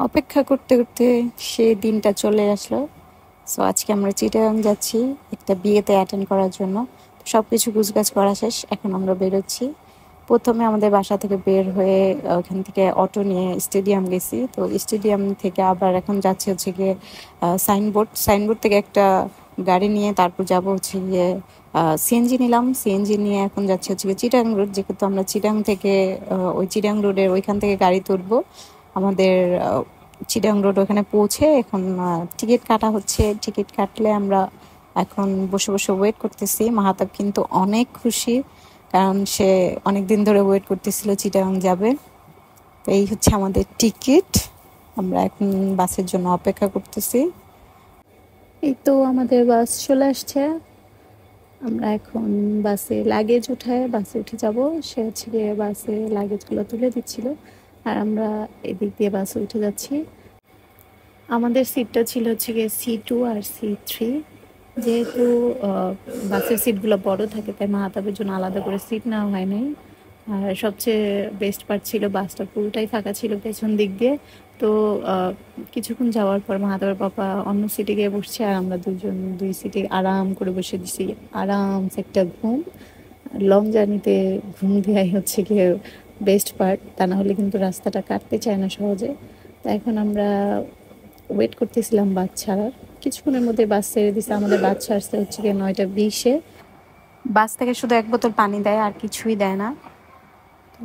অপেক্ষা করতে করতে সে দিনটা চলে আসলো। সো আজকে আমরা চিটাগাং যাচ্ছি একটা বিয়েতে অ্যাটেন্ড করার জন্য। তো সব কিছু গুছগাছ করা শেষ, এখন আমরা বেরোচ্ছি। প্রথমে আমাদের বাসা থেকে বের হয়ে ওখান থেকে অটো নিয়ে স্টেডিয়াম গেছি। তো স্টেডিয়াম থেকে আবার এখন যাচ্ছে হচ্ছে গিয়ে সাইনবোর্ড থেকে একটা গাড়ি নিয়ে তারপর যাব হচ্ছে গিয়ে সিএনজি নিলাম। সিএনজি নিয়ে এখন যাচ্ছে হচ্ছে গিয়ে চিটাগাং রোড, যেহেতু আমরা চিটাগাং থেকে ওই চিটাগাং রোডের ওইখান থেকে গাড়ি তুলবো আমাদের চিটাগাং রোড। ওখানে পৌঁছে এখন টিকিট কাটা হচ্ছে। টিকিট কাটলে আমরা এখন বসে বসে ওয়েট করতেছি। মাহাতাব কিন্তু অনেক খুশি, কারণ সে অনেক দিন ধরে ওয়েট করতেছিল চিটাগাং যাবে। তো এই হচ্ছে আমাদের টিকিট। আমরা এখন বাসের জন্য অপেক্ষা করতেছি। এই তো আমাদের বাস চলে আসছে। আমরা এখন বাসে লাগেজ উঠায় বাসে উঠে যাব। সে হচ্ছে গিয়ে বাসে লাগেজগুলো তুলে দিচ্ছিল, আর আমরা এদিক দিয়ে বাসে উঠে যাচ্ছি। আমাদের সিটটা ছিল হচ্ছে গিয়ে C2 আর C3। যেহেতু বাসের সিটগুলো বড় থাকে, তাই মাহাতাবের জন্য আলাদা করে সিট নেওয়া হয় নাই। আর সবচেয়ে বেস্ট পার্ট ছিল বাসটা পুরোটাই ফাঁকা ছিল পেছন দিক দিয়ে। তো কিছুক্ষণ যাওয়ার পর মাহাতাবের পাপা অন্য সিটে গিয়ে বসছে, আর আমরা দুজন দুই সিটে আরাম করে বসে দিছি। আরামসে একটা ঘুম। লং জার্নিতে ঘুম দেওয়াই হচ্ছে গিয়ে বেস্ট পার্ট, তা না হলে কিন্তু রাস্তাটা কাটতে চায় না সহজে। তো এখন আমরা ওয়েট করতেছিলাম বাস ছাড়ার। কিছুক্ষণের মধ্যে বাস ছেড়ে দিছে। আমাদের বাস ছাড়ছে হচ্ছে গিয়ে 9টা 20-এ। বাস থেকে শুধু এক বোতল পানি দেয়, আর কিছুই দেয় না। তো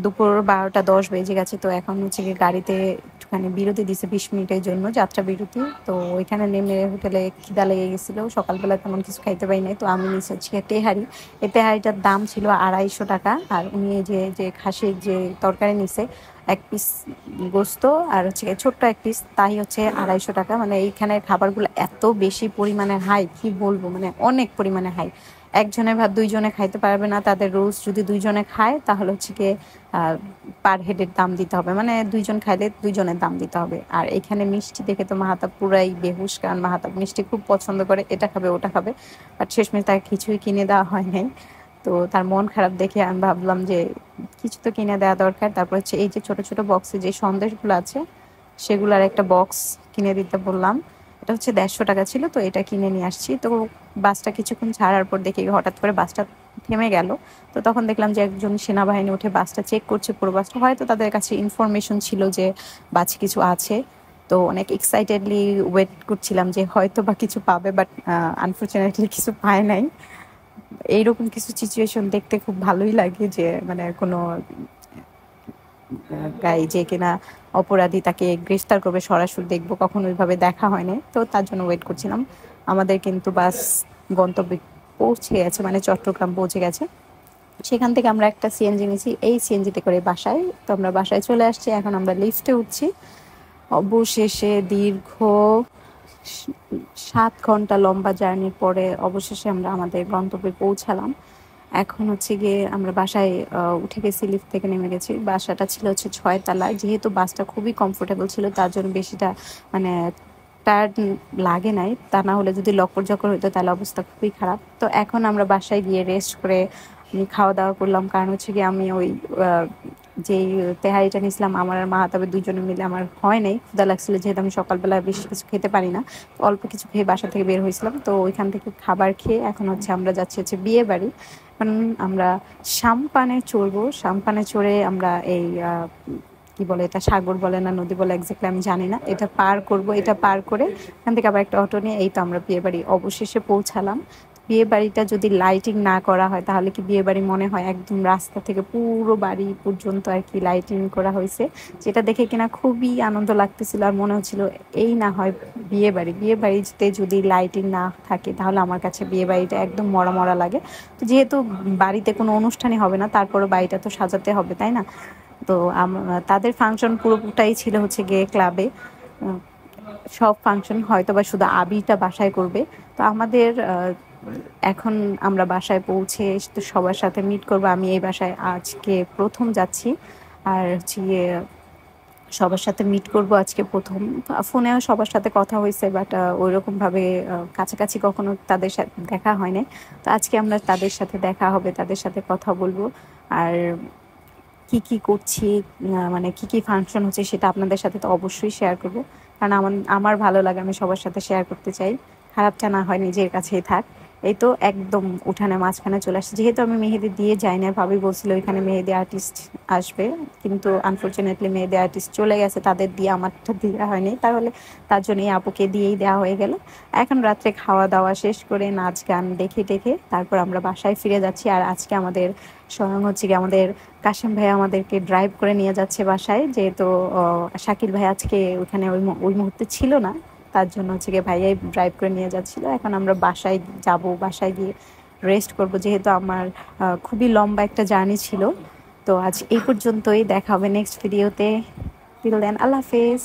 দুপুর 12টা 10 বেজে গেছে। তো এখন হচ্ছে গিয়ে গাড়িতে একটুখানি বিরতি দিছে 20 মিনিটের জন্য, যাত্রা বিরতি। তো ওইখানে নেমে হোটেলে খিদা লেগে গেছিলো, সকালবেলা তেমন কিছু খাইতে পারি নাই। তো আমি নিচে হচ্ছে গিয়ে তেহারি। এই তেহারিটার দাম ছিল 250 টাকা। আর উনি যে যে খাসির যে তরকারি নিছে, এক পিস গোস্ত আর হচ্ছে গিয়ে ছোট্ট এক পিস, তাই হচ্ছে 250 টাকা। মানে এইখানে খাবারগুলো এত বেশি পরিমাণে হাই, কি বলবো, মানে অনেক পরিমাণে হাই। একজনের ভাত দুইজনে খাইতে পারবে না। তাদের রোজ যদি দুইজনে খায় তাহলে হচ্ছে গিয়ে পার হেডের দাম দিতে হবে, মানে দুইজন খাইলে দুইজনের দাম দিতে হবে। আর এখানে মিষ্টি দেখে তো মাহাতাব পুরাই বেহুশ, কারণ মাহাতাব মিষ্টি খুব পছন্দ করে, এটা খাবে ওটা খাবে। বাট শেষমেশ তাকে কিছুই কিনে দেওয়া হয় নাই। তো তার মন খারাপ দেখে আমি ভাবলাম যে কিছু তো কিনে দেওয়া দরকার। তারপর হচ্ছে এই যে ছোট ছোট বক্সে যে সন্দেশগুলো আছে, সেগুলার একটা বক্স কিনে দিতে বললাম। এটা হচ্ছে 150 টাকা ছিল, তো এটা কিনে নিয়ে আসছি। তো বাসটা কিছুক্ষণ ছাড়ার পর দেখি হঠাৎ করে বাসটা থেমে গেল। তো তখন দেখলাম যে একজন সেনাবাহিনী উঠে বাসটা চেক করছে, পুরো বাসটা। হয়তো তাদের কাছে ইনফরমেশন ছিল যে বাসে কিছু আছে। তো অনেক এক্সাইটেডলি ওয়েট করছিলাম যে হয়তো বা কিছু পাবে, বাট আনফর্চুনেটলি কিছু পায় নাই। এইরকম কিছু সিচুয়েশন দেখতে খুব ভালোই লাগে, যে মানে কোনো গাই যে কিনা অপরাধী তাকে গ্রেফতার করবে সরাসরি দেখবো, কখনো ওইভাবে দেখা হয়নি। তো তার জন্য ওয়েট করছিলাম। আমাদের কিন্তু বাস গন্তব্যে পৌঁছে গেছে, মানে চট্টগ্রাম পৌঁছে গেছে। সেখান থেকে আমরা একটা সিএনজি নিয়েছি, এই সিএনজিতে করে বাসায়। তো আমরা বাসায় চলে আসছি, এখন আমরা লিফটে উঠছি। অবশেষে দীর্ঘ 7 ঘন্টা লম্বা জার্নির পরে অবশেষে আমরা আমাদের গন্তব্যে পৌঁছালাম। এখন হচ্ছে গিয়ে আমরা বাসায় উঠে গেছি, লিফট থেকে নেমে গেছি। বাসাটা ছিল হচ্ছে 6 তলায়। যেহেতু বাসটা খুবই কমফোর্টেবল ছিল, তার জন্য বেশিটা মানে টায়ার্ড লাগে নাই। তা না হলে যদি লকর জকর হতো তাহলে অবস্থা খুবই খারাপ। তো এখন আমরা বাসায় গিয়ে রেস্ট করে আমি খাওয়া দাওয়া করলাম, কারণ হচ্ছে গিয়ে আমি ওই যেই তেহারিটা নিয়েছিলাম আমার আর মাহাতাবের দুজনে মিলে আমার হয় নাই, ক্ষুধা লাগছিল, যেহেতু আমি সকালবেলা বেশি কিছু খেতে পারি না। তো অল্প কিছু খেয়ে বাসা থেকে বের হয়েছিলাম। তো ওইখান থেকে খাবার খেয়ে এখন হচ্ছে আমরা যাচ্ছি হচ্ছে বিয়ে বাড়ি। এখন আমরা সাম্পানে চড়বো। সাম্পানে চড়ে আমরা এই কি বলে এটা, সাগর বলে না নদী বলে এক্স্যাক্টলি আমি জানি না, এটা পার করব। এটা পার করে এখান থেকে আবার একটা অটো নিয়ে এই তো আমরা বিয়ে বাড়ি অবশেষে পৌঁছালাম। বিয়ে বাড়িটা যদি লাইটিং না করা হয় তাহলে কি বিয়ে বাড়ি মনে হয়? একদম রাস্তা থেকে পুরো বাড়ি পর্যন্ত আর কি লাইটিং করা হয়েছে, যেটা দেখে কিনা খুবই আনন্দ লাগতেছিল। আর মনে হচ্ছিল এই না হয় বিয়ে বাড়ি। বিয়ে বাড়িতে যদি লাইটিং না থাকে তাহলে আমার কাছে বিয়ে বাড়িটা একদম মরা মরা লাগে। তো যেহেতু বাড়িতে কোনো অনুষ্ঠানই হবে না, তারপরে বাড়িটা তো সাজাতে হবে, তাই না? তো তাদের ফাংশন পুরোটাই ছিল হচ্ছে গিয়ে ক্লাবে। সব ফাংশন হয়তো বা শুধু আবিরটা বাসায় করবে। তো আমাদের এখন আমরা বাসায় পৌঁছে তো সবার সাথে মিট করবো। আমি এই বাসায় আজকে প্রথম যাচ্ছি, আর হচ্ছে গিয়ে সবার সাথে মিট করব আজকে প্রথম। ফোনেও সবার সাথে কথা হয়েছে, বাট ওইরকমভাবে কাছাকাছি কখনো তাদের সাথে দেখা হয় না। তো আজকে আমরা তাদের সাথে দেখা হবে, তাদের সাথে কথা বলবো। আর কি কি করছি, মানে কি কি ফাংশন হচ্ছে সেটা আপনাদের সাথে তো অবশ্যই শেয়ার করব। কারণ আমার ভালো লাগে, আমি সবার সাথে শেয়ার করতে চাই। খারাপটা না হয় নিজের কাছেই থাক। এই তো একদম উঠানে মাঝখানে চলে আসছে, যেহেতু আমি মেহেদি দিয়ে যাই না, ভাবি বলছিল ওইখানে মেহেদি আর্টিস্ট আসবে, কিন্তু আনফর্চুনেটলি মেহেদি আর্টিস্ট চলে গেছে, তাদের দিয়ে আমারটা দেওয়া হয়নি, তাহলে তার জন্য এই আপুকে দিয়েই দেওয়া হয়ে গেল। এখন রাত্রে খাওয়া দাওয়া শেষ করে নাচ গান দেখে টেখে তারপর আমরা বাসায় ফিরে যাচ্ছি। আর আজকে আমাদের স্বয়ং হচ্ছে কি আমাদের কাশেম ভাই আমাদেরকে ড্রাইভ করে নিয়ে যাচ্ছে বাসায়, যেহেতু শাকিল ভাই আজকে ওখানে ওই মুহূর্তে ছিল না, তার জন্য হচ্ছে গিয়ে ভাইয়াই ড্রাইভ করে নিয়ে যাচ্ছিল। এখন আমরা বাসায় যাব, বাসায় গিয়ে রেস্ট করব, যেহেতু আমার খুবই লম্বা একটা জার্নি ছিল। তো আজ এই পর্যন্তই, দেখা হবে নেক্সট ভিডিওতে। টিল দেন, আল্লাহ হাফেজ।